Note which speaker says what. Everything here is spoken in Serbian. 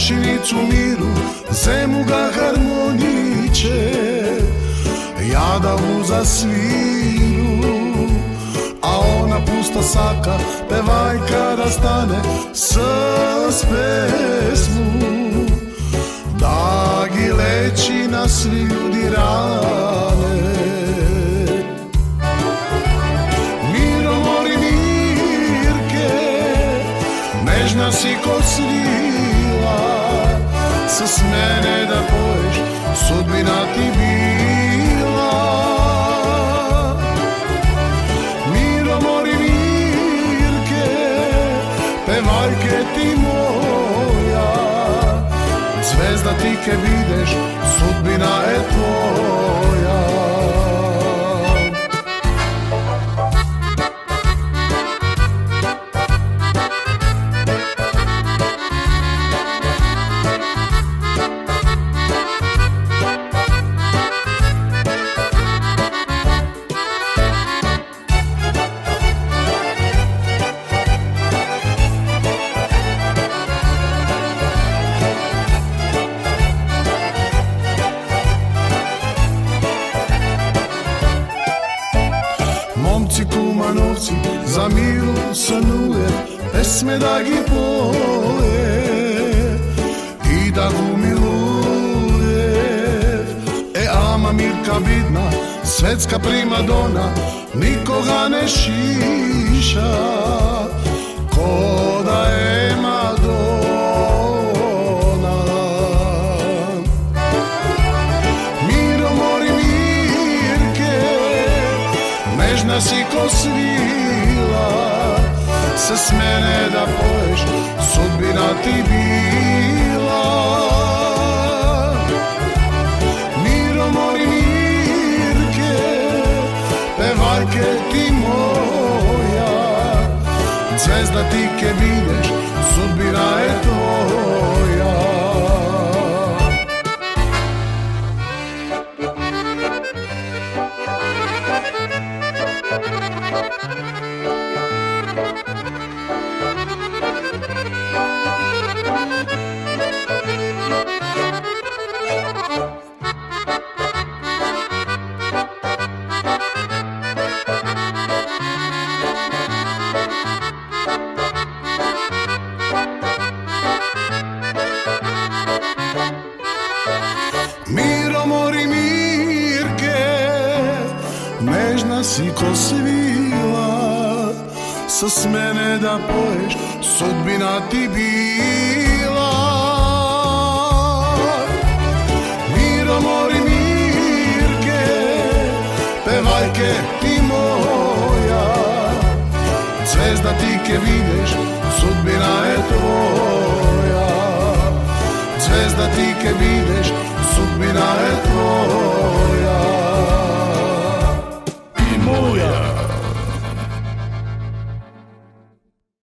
Speaker 1: komšinicu miru, zemuga harmoniće, ja da mu zasviru, a ona pusta saka, pevajka da stane s pesmu, da gi leći na svi ljudi rane. Miro, mori, Mirke, nežna si ko svila, s mene da poješ, sudbina ti bila. Miro, mori, Mirke, pevajke ti moja, zvezda ti ke videš, sudbina je tvoja. Momci, kumanovci, za miru sanuje, pesme da gi poje i da gu miluje. Ama Mirka vidna, svetska primadona, nikoga ne šiša, ko da je Madonna. Miro, mori, Mirke, nežna si ko svila, s mene da poješ, sudbina ti bila. Miro, mori, Mirke, pevajke ti moja, zvezda ti ke videš, sudbina je tvoja. Miro, mori, Mirke, nežna si ko svila, s mene da poješ, sudbina ti bila. Miro, mori, Mirke, pevajke ti moja, zvezda ti ke videš, sudbina je tvoja. Zvezda ti ke videš, sudbina je tvoja.